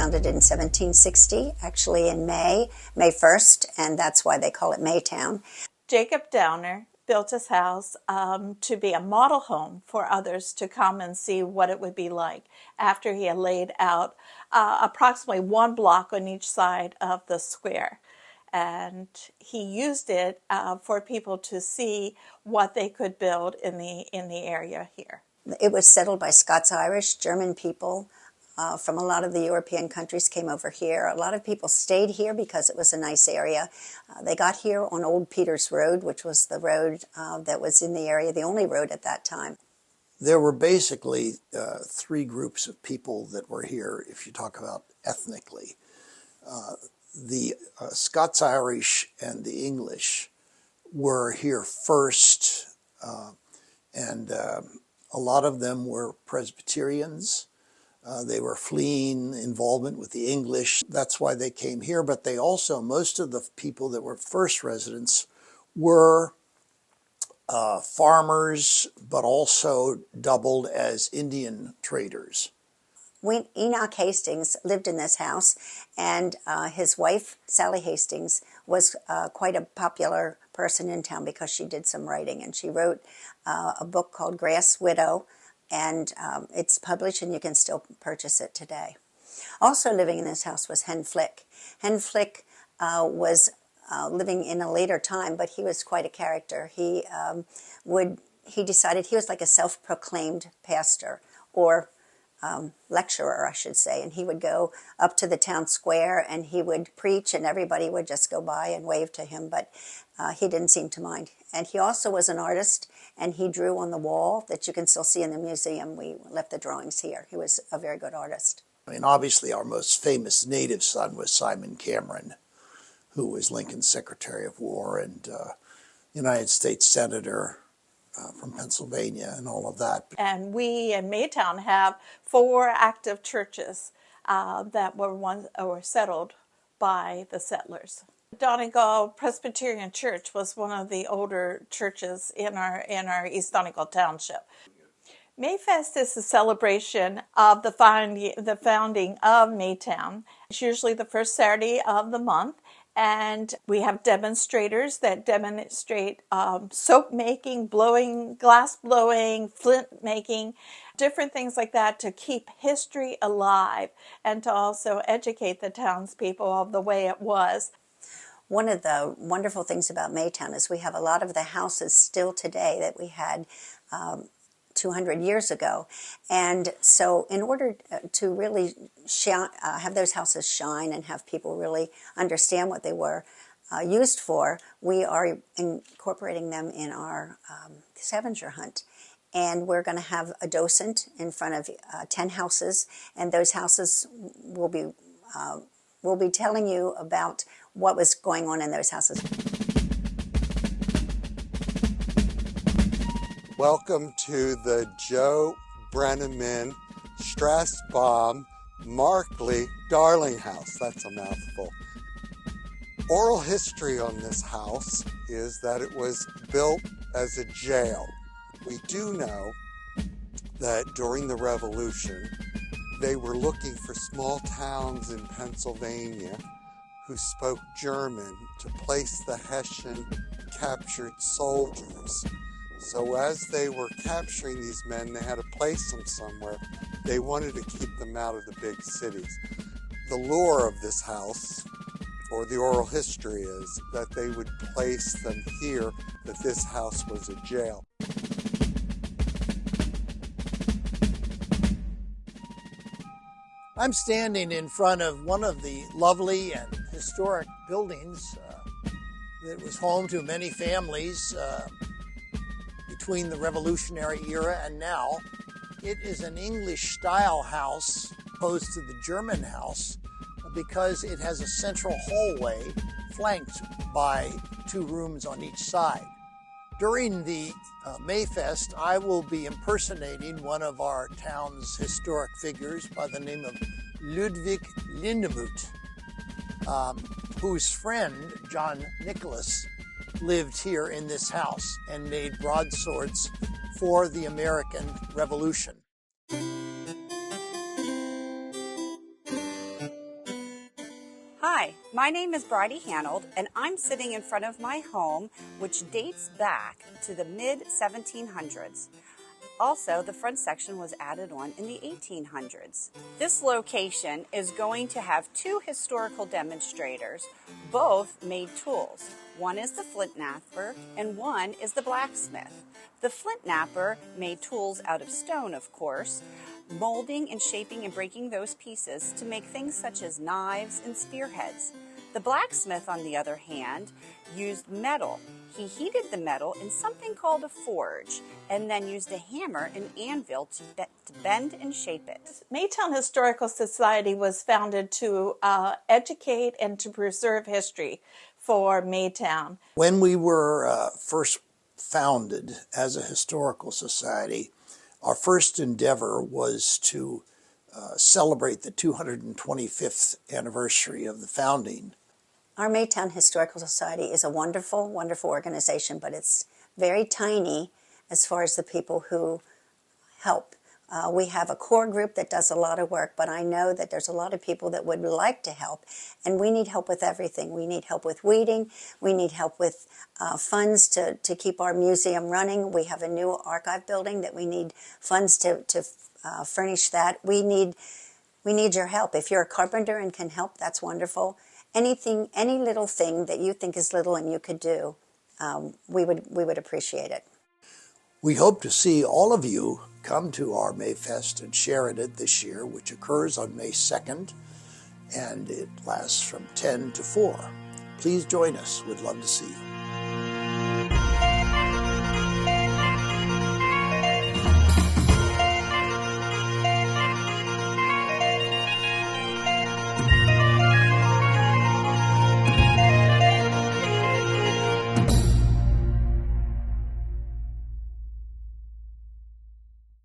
founded in 1760, actually in May 1st, and that's why they call it Maytown. Jacob Downer built his house to be a model home for others to come and see what it would be like after he had laid out approximately 1 block on each side of the square. And he used it for people to see what they could build in the area here. It was settled by Scots-Irish, German people from a lot of the European countries came over here. A lot of people stayed here because it was a nice area. They got here on Old Peters Road, which was the road that was in the area, the only road at that time. There were basically 3 groups of people that were here, if you talk about ethnically. The Scots-Irish and the English were here first, and a lot of them were Presbyterians. They were fleeing involvement with the English. That's why they came here. But they also, most of the people that were first residents were farmers, but also doubled as Indian traders. Enoch Hastings lived in this house, and his wife, Sally Hastings, was quite a popular person in town because she did some writing, and she wrote a book called Grass Widow, and it's published and you can still purchase it today. Also living in this house was Hen Flick. Hen Flick was living in a later time, but he was quite a character. He decided he was like a self-proclaimed pastor, or lecturer, I should say, and he would go up to the town square and he would preach and everybody would just go by and wave to him, but he didn't seem to mind. And he also was an artist, and he drew on the wall that you can still see in the museum. We left the drawings here. He was a very good artist. I mean, obviously our most famous native son was Simon Cameron, who was Lincoln's Secretary of War and United States Senator from Pennsylvania and all of that. And we in Maytown have 4 active churches that were settled by the settlers. Donegal Presbyterian Church was one of the older churches in our East Donegal Township. Mayfest is a celebration of the founding of Maytown. It's usually the first Saturday of the month. And we have demonstrators that demonstrate soap making, glass blowing, flint making, different things like that to keep history alive and to also educate the townspeople of the way it was. One of the wonderful things about Maytown is we have a lot of the houses still today that we had 200 years ago. And so in order to really have those houses shine and have people really understand what they were used for, we are incorporating them in our scavenger hunt. And we're going to have a docent in front of 10 houses, and those houses will be telling you about what was going on in those houses. Welcome to the Joe Brenneman Strassbaum Markley Darling House. That's a mouthful. Oral history on this house is that it was built as a jail. We do know that during the Revolution, they were looking for small towns in Pennsylvania who spoke German to place the Hessian captured soldiers. So as they were capturing these men, they had to place them somewhere. They wanted to keep them out of the big cities. The lore of this house, or the oral history, is that they would place them here, that this house was a jail. I'm standing in front of one of the lovely and historic buildings that was home to many families between the Revolutionary era and now. It is an English-style house opposed to the German house because it has a central hallway flanked by 2 rooms on each side. During the Mayfest, I will be impersonating one of our town's historic figures by the name of Ludwig Lindemuth, whose friend, John Nicholas, lived here in this house and made broadswords for the American Revolution. Hi, my name is Bridie Hanold, and I'm sitting in front of my home, which dates back to the mid-1700s. Also, the front section was added on in the 1800s. This location is going to have two historical demonstrators. Both made tools. One is the flint knapper and one is the blacksmith. The flint knapper made tools out of stone, of course, molding and shaping and breaking those pieces to make things such as knives and spearheads. The blacksmith, on the other hand, used metal. He heated the metal in something called a forge and then used a hammer and anvil to bend and shape it. Maytown Historical Society was founded to educate and to preserve history for Maytown. When we were first founded as a historical society, our first endeavor was to celebrate the 225th anniversary of the founding. Our Maytown Historical Society is a wonderful, wonderful organization, but it's very tiny as far as the people who help. We have a core group that does a lot of work, but I know that there's a lot of people that would like to help, and we need help with everything. We need help with weeding. We need help with funds to keep our museum running. We have a new archive building that we need funds to furnish that. We need your help. If you're a carpenter and can help, that's wonderful. Anything, any little thing that you think is little and you could do, we would appreciate it. We hope to see all of you come to our Mayfest and share in it this year, which occurs on May 2nd, and it lasts from 10 to 4. Please join us. We'd love to see you.